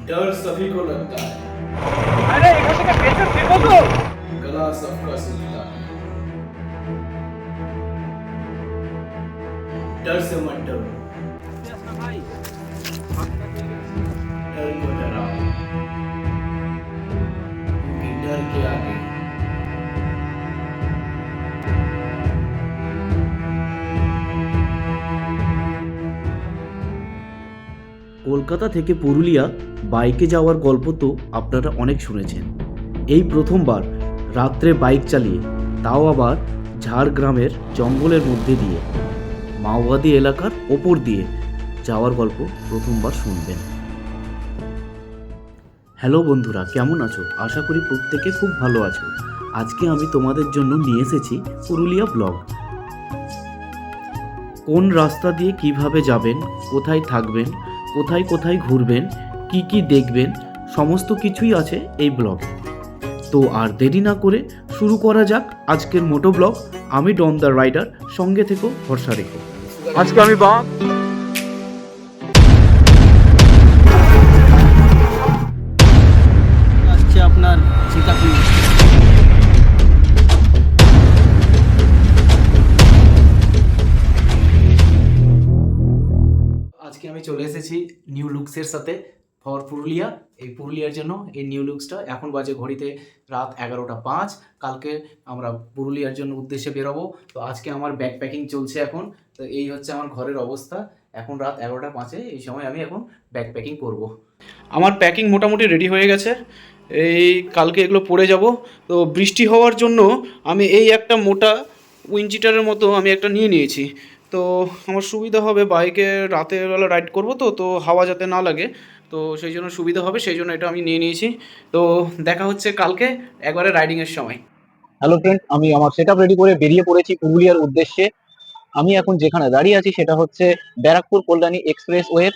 डर सभी को लगता है, अरे এখান থেকে বেঁচে ফিরবো তো? गला सबका सुनता है। डर से मत डरो, डर को डराओ, क्योंकि डर के आगे কলকাতা থেকে পুরুলিয়া বাইকে যাওয়ার গল্প তো আপনারা অনেক শুনেছেন। এই প্রথমবার রাত্রে বাইক চালিয়ে, তাও আবার ঝাড়গ্রামের জঙ্গলের মধ্যে দিয়ে, মাওবাদী এলাকার ওপর দিয়ে যাওয়ার গল্প প্রথমবার শুনবেন। হ্যালো বন্ধুরা, কেমন আছো? আশা করি প্রত্যেকে খুব ভালো আছো। আজকে আমি তোমাদের জন্য নিয়ে এসেছি পুরুলিয়া ব্লগ। কোন রাস্তা দিয়ে কিভাবে যাবেন, কোথায় থাকবেন, কোথায় কোথায় ঘুরবেন, কি কি দেখবেন, সমস্ত কিছুই আছে এই ব্লগে। তো আর দেরি না করে শুরু করা যাক আজকের মোটো ব্লগ। আমি ডন দ্য রাইডার, সঙ্গে থেকো, ভরসা রেখো। আজকে আমি বাঁক আসছে আপনার সীতাকুণ্ড। আজকে আমি চলে এসেছি নিউ লুকসের সাথে ফর পুরুলিয়া। এই পুরুলিয়ার জন্য এই নিউ লুকসটা। এখন বাজে ঘড়িতে রাত 11:05। কালকে আমরা পুরুলিয়ার জন্য উদ্দেশ্যে বেরোবো। তো আজকে আমার ব্যাগ প্যাকিং চলছে এখন। তো এই হচ্ছে আমার ঘরের অবস্থা। এখন রাত 11:05। এই সময় আমি এখন ব্যাগ প্যাকিং করব। আমার প্যাকিং মোটামুটি রেডি হয়ে গেছে। এই কালকে এগুলো পরে যাব। তো বৃষ্টি হওয়ার জন্য আমি এই একটা মোটা উইন্ডচিটারের মতো আমি একটা নিয়ে নিয়েছি। তো আমার সুবিধা হবে, বাইকে রাতের বেলা রাইড করব, তো হাওয়া যাতে না লাগে, তো সেই জন্য সুবিধা হবে, সেই জন্য এটা আমি নিয়ে নিয়েছি। তো দেখা হচ্ছে কালকে একবারে রাইডিংয়ের সময়। হ্যালো ফ্রেন্ড, আমি আমার সেটআপ রেডি করে বেরিয়ে পড়েছি পুরুলিয়ার উদ্দেশ্যে। আমি এখন যেখানে দাঁড়িয়ে আছি সেটা হচ্ছে ব্যারাকপুর কল্যাণী এক্সপ্রেস ওয়ের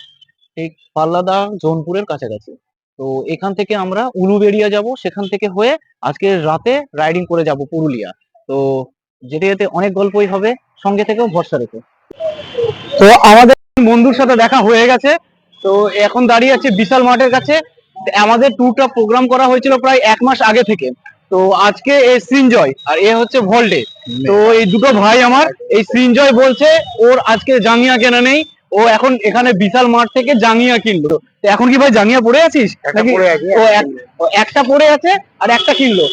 ঠিক পাল্লাদা জোনপুরের কাছাকাছি। তো এখান থেকে আমরা উলুবেড়িয়া যাব, সেখান থেকে হয়ে আজকে রাতে রাইডিং করে যাব পুরুলিয়া। তো যেতে যেতে অনেক গল্পই হবে, সঙ্গে থেকেও ভরসা রেখে। তো আমাদের বন্ধুর সাথে দেখা হয়ে গেছে। তো এখন দাঁড়িয়ে আছে বিশাল মাঠের কাছে। আমাদের ট্যুরটা প্রোগ্রাম করা হয়েছিল প্রায় 1 মাস আগে থেকে। তো আজকে এই সৃঞ্জয় আর এ হচ্ছে ভল্টে। তো এই দুটো ভাই আমার, এই সৃঞ্জয় বলছে ওর আজকে জাঙ্গিয়া কেনা নেই, ও এখন এখানে বিশাল মাঠ থেকে জাঙ্গিয়া কিনলো। তো এখন কি ভাই জাঙ্গিয়া পরে আছিস নাকি? ও একটা পরে আছে আর একটা কিনলো।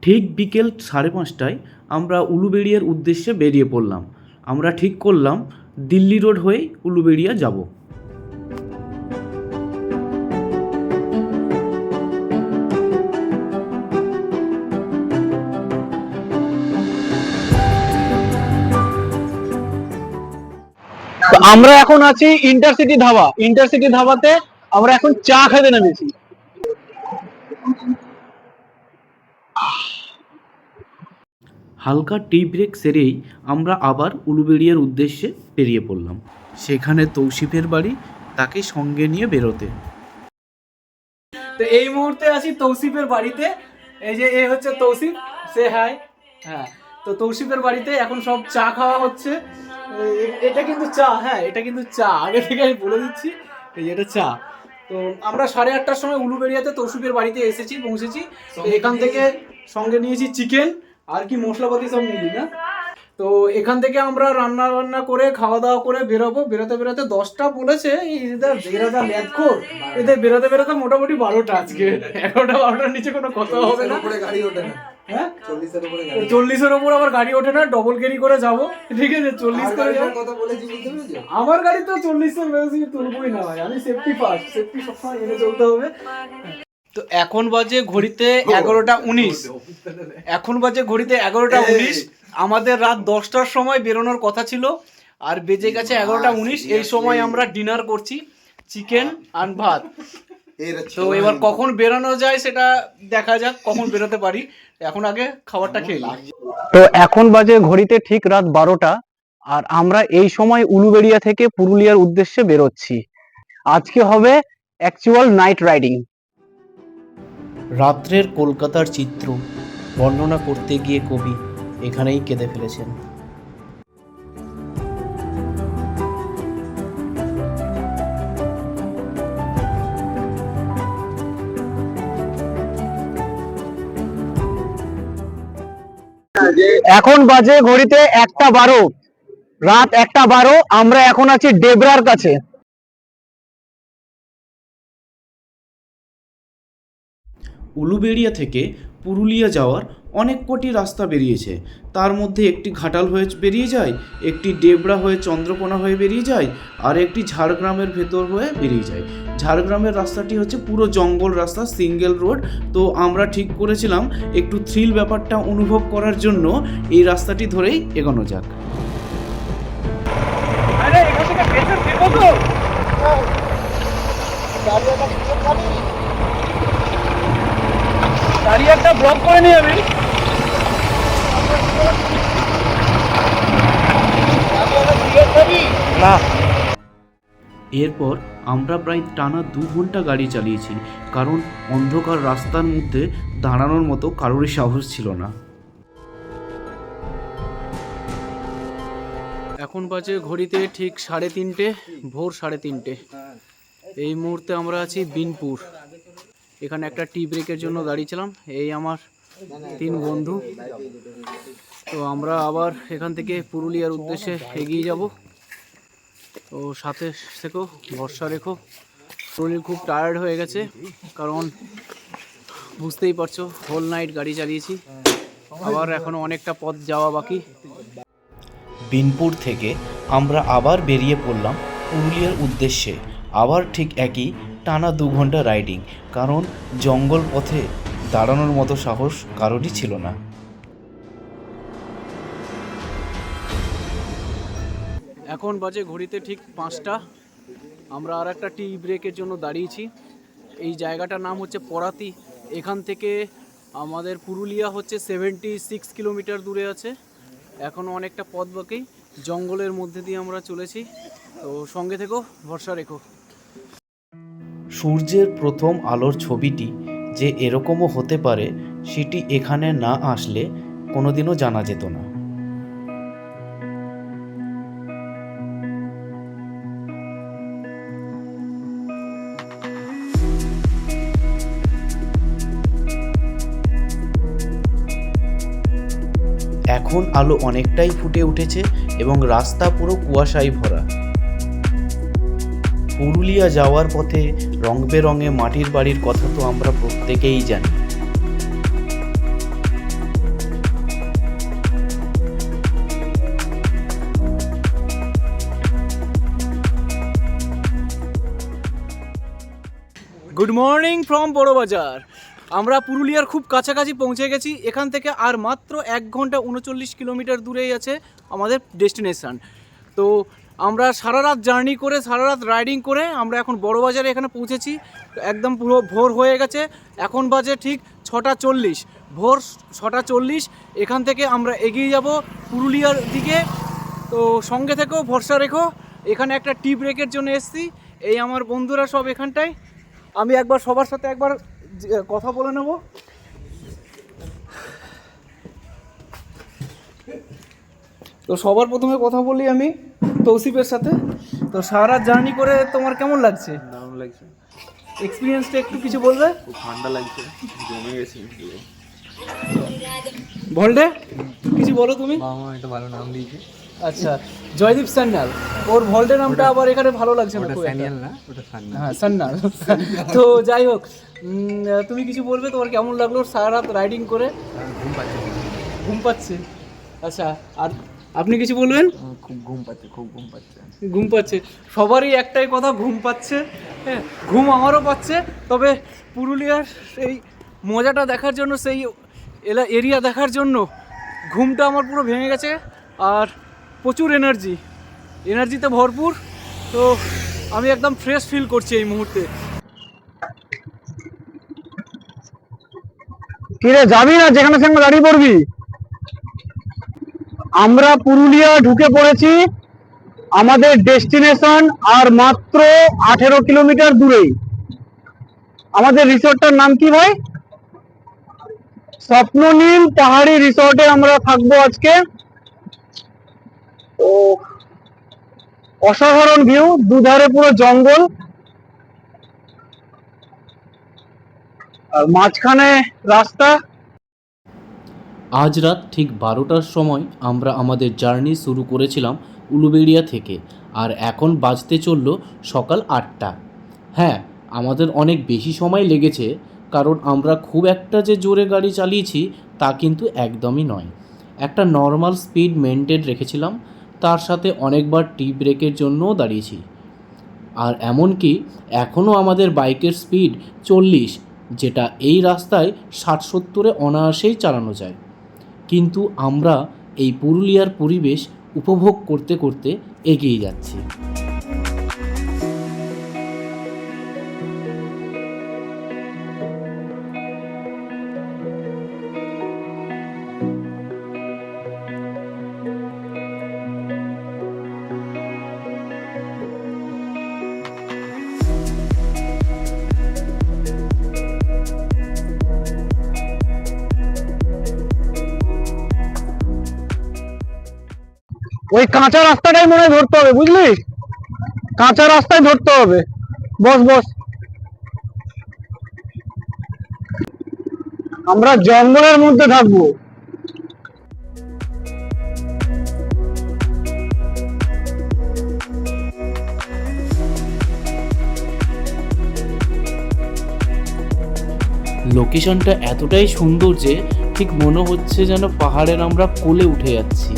ঠিক বিকেল 5:30টায় আমরা উলুবেড়িয়ার উদ্দেশ্যে বেরিয়ে পড়লাম। আমরা ঠিক করলাম দিল্লি রোড হয়ে উলুবেড়িয়া যাব। তো আমরা এখন আছি ইন্টারসিটি ধাবা। ইন্টারসিটি ধাবাতে আমরা এখন চা খেতে নেমেছি। হালকা টি ব্রেক সেরেই আমরা আবার উলুবেড়িয়ার উদ্দেশ্যে বেরিয়ে পড়লাম। সেখানে তৌসিফের বাড়ি, তাকে সঙ্গে নিয়ে বেরোতে। তো এই মুহূর্তে আছি তৌসিফের বাড়িতে। এই যে এ হচ্ছে তৌসিফ, সে হাই। হ্যাঁ, তো তৌসিফের বাড়িতে এখন সব চা খাওয়া হচ্ছে। এটা কিন্তু চা, হ্যাঁ এটা কিন্তু চা, আগে থেকে আমি বলে দিচ্ছি, এই এটা চা। তো আমরা 8:30টার সময় উলুবেড়িয়াতে তৌসিফের বাড়িতে পৌঁছেছি। তো এখান থেকে সঙ্গে নিয়েছি চিকেন আর কি মশলাপাতি সব নিলি না। তো এখান থেকে আমরা রান্না বান্না করে খাওয়া দাওয়া করে বেরোবো। বেরোতে বেরোতে 10টা বলেছে, এদের বেরোতে বেরোতে মোটামুটি 12টা। আজকে 11টা-12টার নিচে কোনো কথা হবে না। গাড়ি ওঠে না। হ্যাঁ, 40-এর উপরে 40-এর উপর আবার গাড়ি ওঠে না। ডবল ক্যারি করে যাবো, ঠিক আছে? 40 করে যাবো। কথা বলেছি, বুঝতে পেরেছো? আমার গাড়ি তো 40-এর বেশি তুলবই না ভাই, আমি সেফটি ফার্স্ট, সেফটি সবসময় মেনে চলতে হবে। তো এখন বাজে ঘড়িতে 11:19। এখন বাজে ঘড়িতে 11:19। আমাদের রাত 10টার সময় বেরোনোর কথা ছিল, আর বেজে গেছে 11:19। এই সময় আমরা ডিনার করছি, চিকেন আর ভাত। তো এবার কখন বেরোনো যায় সেটা দেখা যাক, কখন বেরোতে পারি। এখন আগে খাবারটা খেয়ে নিই। তো এখন বাজে ঘড়িতে ঠিক রাত 12টা, আর আমরা এই সময় উলুবেড়িয়া থেকে পুরুলিয়ার উদ্দেশ্যে বেরোচ্ছি। আজকে হবে অ্যাকচুয়াল নাইট রাইডিং। রাত্রের কলকাতার চিত্র বর্ণনা করতে গিয়ে কবি এখানেই কেঁদে ফেলেছেন। এখন বাজে ঘড়িতে 1:12, রাত 1:12। আমরা এখন আছি ডেবরার কাছে। উলুবেড়িয়া থেকে পুরুলিয়া যাওয়ার অনেক কটি রাস্তা বেরিয়েছে। তার মধ্যে একটি ঘাটাল হয়ে বেরিয়ে যায়, একটি ডেবরা হয়ে চন্দ্রকোনা হয়ে বেরিয়ে যায়, আর একটি ঝাড়গ্রামের ভেতর হয়ে বেরিয়ে যায়। ঝাড়গ্রামের রাস্তাটি হচ্ছে পুরো জঙ্গল রাস্তা, সিঙ্গেল রোড। তো আমরা ঠিক করেছিলাম একটু থ্রিল ব্যাপারটা অনুভব করার জন্য এই রাস্তাটি ধরেই এগোনো যাক। গাড়ি একটা ব্লক করে নিই আমি। না, এরপর আমরা প্রায় টানা 2 ঘন্টা গাড়ি চালিয়েছি, কারণ অন্ধকার রাস্তার মধ্যে দাঁড়ানোর মতো কারোরই সাহস ছিল না। এখন বাজে ঘড়িতে ঠিক 3:30, ভোর 3:30। এই মুহূর্তে আমরা আছি বিনপুর। এখানে একটা টি ব্রেকের জন্য দাঁড়িয়েছিলাম। এই আমার 3 বন্ধু। তো আমরা আবার এখান থেকে পুরুলিয়ার উদ্দেশ্যে এগিয়ে যাব। তো সাথে থেকো, ভরসা রেখো। শরীর খুব টায়ার্ড হয়ে গেছে, কারণ বুঝতেই পারছো হোল নাইট গাড়ি চালিয়েছি। আবার এখনও অনেকটা পথ যাওয়া বাকি। বিনপুর থেকে আমরা আবার বেরিয়ে পড়লাম পুরুলিয়ার উদ্দেশ্যে। আবার ঠিক একই টানা 2 ঘন্টা রাইডিং, কারণ জঙ্গল পথে দাঁড়ানোর মতো সাহস কারোরই ছিল না। এখন বাজে ঘড়িতে ঠিক 5টা। আমরা আর একটা টি ব্রেকের জন্য দাঁড়িয়েছি। এই জায়গাটার নাম হচ্ছে পরাতি। এখান থেকে আমাদের পুরুলিয়া হচ্ছে 76 কিলোমিটার দূরে আছে। এখনও অনেকটা পথ বাকি। জঙ্গলের মধ্যে দিয়ে আমরা চলেছি। তো সঙ্গে থেকো, ভরসা রেখো। সূর্যের প্রথম আলোর ছবিটি যে এরকমও হতে পারে, সেটি এখানে না আসলে কোনোদিনও জানা যেত না। এখন আলো অনেকটাই ফুটে উঠেছে এবং রাস্তা পুরো কুয়াশায় ভরা। পুরুলিয়া যাওয়ার পথে রং বেরঙে মাটির বাড়ির কথা তো আমরা প্রত্যেকেই জানি। Good morning from Barabazar. আমরা পুরুলিয়ার খুব কাছাকাছি পৌঁছে গেছি। এখান থেকে আর মাত্র 1 ঘন্টা 39 কিলোমিটার দূরেই আছে আমাদের ডেস্টিনেশান। তো আমরা সারা রাত জার্নি করে, সারা রাত রাইডিং করে আমরা এখন বড়বাজারে এখানে পৌঁছেছি। একদম পুরো ভোর হয়ে গেছে। এখন বাজে ঠিক 6:40, ভোর 6:40। এখান থেকে আমরা এগিয়ে যাব পুরুলিয়ার দিকে। তো সঙ্গে থেকেও, ভরসা রেখো। এখানে একটা টি ব্রেকের জন্য এসেছি। এই আমার বন্ধুরা সব এখানটায়। আমি একবার সবার সাথে একবার কথা বলে নেব। তো সবার প্রথমে কথা বলি আমি তৌসিফের সাথে। তো সারা জার্নি করে তোমার কেমন লাগছে? দারুণ লাগছে, এক্সপিরিয়েন্সটা একটু কিছু বলবে? খুব ঠান্ডা লাগছে, জমে গেছি। ভল্টে কিছু বলো তুমি। মামা একটা ভালো নাম দিয়েছে। আচ্ছা, জয়দীপ সান্যাল। ওর ভল্টে নামটা আবার এখানে ভালো লাগছে না খুব একটা। না, ওটা সান্নাল। হ্যাঁ, সান্যাল। তো যাই হোক, তুমি কিছু বলবে? তোমার কেমন লাগলো সারা রাত রাইডিং করে? ঘুম পাচ্ছে, ঘুম পাচ্ছে। আচ্ছা, আর আপনি কিছু বলবেন? খুব ঘুম পাচ্ছে, খুব ঘুম পাচ্ছে। ঘুম পাচ্ছে। সবারই একটাই কথা, ঘুম পাচ্ছে। হ্যাঁ, ঘুম আমারও পাচ্ছে। তবে পুরুলিয়ার সেই মজাটা দেখার জন্য, সেই এরিয়া দেখার জন্য ঘুমটা আমার পুরো ভেঙে গেছে। আর প্রচুর এনার্জিতে ভরপুর। তো আমি একদম ফ্রেশ ফিল করছি এই মুহূর্তে। কিরে যাবি না? যেখানে সেখানে দাঁড়িয়ে পড়বি। আমরা পুরুলিয়া ঢুকে পড়েছি। আমাদের ডেস্টিনেশন আর মাত্র 18 কিলোমিটার দূরেই। আমাদের রিসোর্টটার নাম কি ভাই? স্বপ্ননীল পাহাড়ি রিসোর্টে আমরা থাকবো আজকে। তো অসাধারণ ভিউ, দুধারে পুরো জঙ্গল, আর মাঝখানে রাস্তা। আজ রাত ঠিক 12টার সময় আমরা আমাদের জার্নি শুরু করেছিলাম উলুবেড়িয়া থেকে, আর এখন বাজতে চলল সকাল 8টা। হ্যাঁ, আমাদের অনেক বেশি সময় লেগেছে, কারণ আমরা খুব একটা যে জোরে গাড়ি চালিয়েছি তা কিন্তু একদমই নয়। একটা নর্মাল স্পিড মেনটেন রেখেছিলাম, তার সাথে অনেকবার টি ব্রেকের জন্যও দাঁড়িয়েছি। আর এমনকি এখনও আমাদের বাইকের স্পিড 40, যেটা এই রাস্তায় 60-70-এ অনায়াসেই চালানো যায়। কিন্তু আমরা এই পুরুলিয়ার পরিবেশ উপভোগ করতে করতে এগিয়ে যাচ্ছি। ওই কাঁচা রাস্তাটাই মনে হয় ধরতে হবে, বুঝলি? কাঁচা রাস্তায় ধরতে হবে। বস বস, আমরা জঙ্গলের মধ্যে থাকবো। লোকেশনটা এতটাই সুন্দর যে ঠিক মনে হচ্ছে যেন পাহাড়ের আমরা কোলে উঠে যাচ্ছি।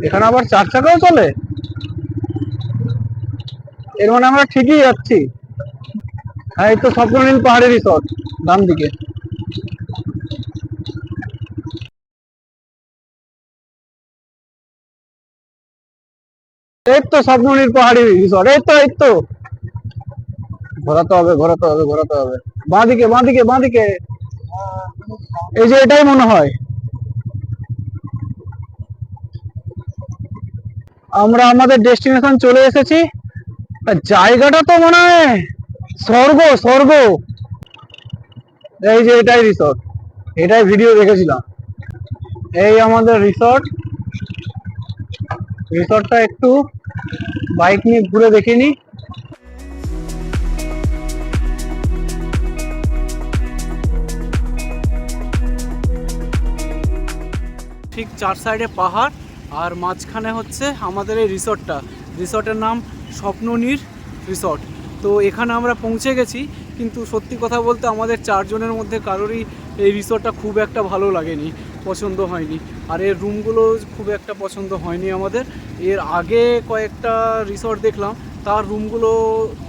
এখানে আবার 4 চাকাও চলে, এর মানে আমরা ঠিকই যাচ্ছি। হ্যাঁ, এই তো স্বপ্ননীল পাহাড়ি রিসর্ট, ডান দিকে। এই তো স্বপ্ননীল পাহাড়ি রিসর্ট, এই তো ঘোরাতে হবে। বাঁ দিকে এই যে এটাই মনে হয়। আমরা আমাদের ডেস্টিনেশন চলে এসেছি। আর জায়গাটা তো মনে হয় স্বর্গ। এই যে এটাই রিসর্ট, এটাই ভিডিও দেখেছিলাম। এই আমাদের রিসর্টটা একটু বাইক নিয়ে ঘুরে দেখিনি। ঠিক 4 সাইডে পাহাড়, আর মাঝখানে হচ্ছে আমাদের এই রিসর্টের নাম স্বপ্ননীর রিসর্ট। তো এখানে আমরা পৌঁছে গেছি, কিন্তু সত্যি কথা বলতে আমাদের 4 জনের মধ্যে কারোরই এই রিসর্টটা খুব একটা ভালো লাগেনি, পছন্দ হয়নি। আর এর রুমগুলো খুব একটা পছন্দ হয়নি আমাদের। এর আগে কয়েকটা রিসর্ট দেখলাম, তার রুমগুলো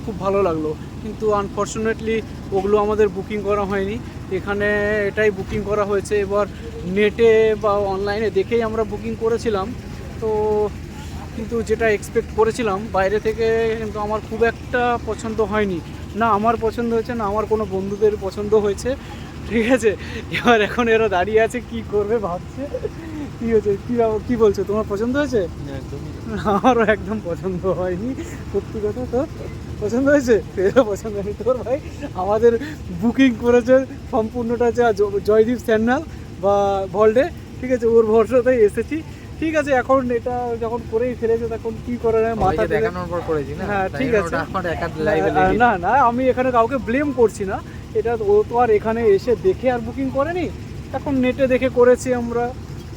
খুব ভালো লাগলো, কিন্তু আনফর্চুনেটলি ওগুলো আমাদের বুকিং করা হয়নি। এখানে এটাই বুকিং করা হয়েছে। এবার নেটে বা অনলাইনে দেখেই আমরা বুকিং করেছিলাম, তো কিন্তু যেটা এক্সপেক্ট করেছিলাম বাইরে থেকে, কিন্তু আমার খুব একটা পছন্দ হয়নি। না আমার পছন্দ হয়েছে, না আমার কোনো বন্ধুদের পছন্দ হয়েছে, ঠিক আছে। এবার এখন এরা দাঁড়িয়ে আছে, কি করবে ভাবছে। কী হয়েছে, কী বলছো, তোমার পছন্দ হয়েছে? আমারও একদম পছন্দ হয়নি, সত্যি কথা। তো পছন্দ হয়েছে? এরও পছন্দ হয়নি তোর ভাই। আমাদের বুকিং করেছে সম্পূর্ণটা যা জয়দীপ স্যান্ডাল বা ভল্ডে, ঠিক আছে, ওর ভরসাতেই এসেছি। ঠিক আছে, এখন এটা যখন করেই ফেলেছে তখন কি করা যায়, মাথা দেখানোর পর করেছি না। হ্যাঁ ঠিক আছে, না আমি এখানে কাউকে ব্লেম করছি না। এটা ও তো আর এখানে এসে দেখে আর বুকিং করেনি, এখন নেটে দেখে করেছি আমরা,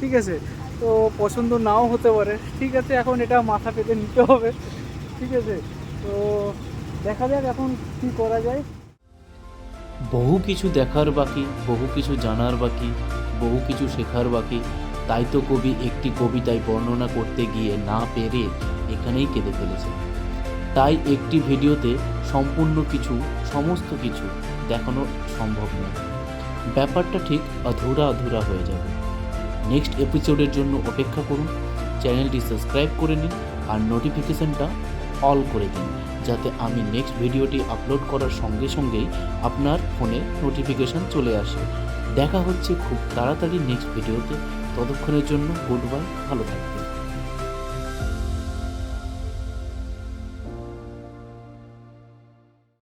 ঠিক আছে। তো পছন্দ নাও হতে পারে, ঠিক আছে, এখন এটা মাথা পেতে নিতে হবে, ঠিক আছে। তো দেখা যাক এখন কি করা যায়। বহু কিছু দেখার বাকি, বহু কিছু জানার বাকি, বহু কিছু শেখার বাকি। তাই তো কবি একটি কবিতায় বর্ণনা করতে গিয়ে না পেরে এখানেই কেঁদে ফেলেছে। তাই একটি ভিডিওতে সমস্ত কিছু দেখানো সম্ভব নয়, ব্যাপারটা ঠিক অধুরা হয়ে যাবে। নেক্সট এপিসোডের জন্য অপেক্ষা করুন, চ্যানেলটি সাবস্ক্রাইব করে নিন আর নোটিফিকেশানটা অল করে দিন, যাতে আমি নেক্সট ভিডিওটি আপলোড করার সঙ্গে সঙ্গেই আপনার ফোনে নোটিফিকেশান চলে আসে। দেখা হচ্ছে খুব তাড়াতাড়ি নেক্সট ভিডিওতে। ততক্ষণের জন্য গুড বাই, ভালো থাকবেন।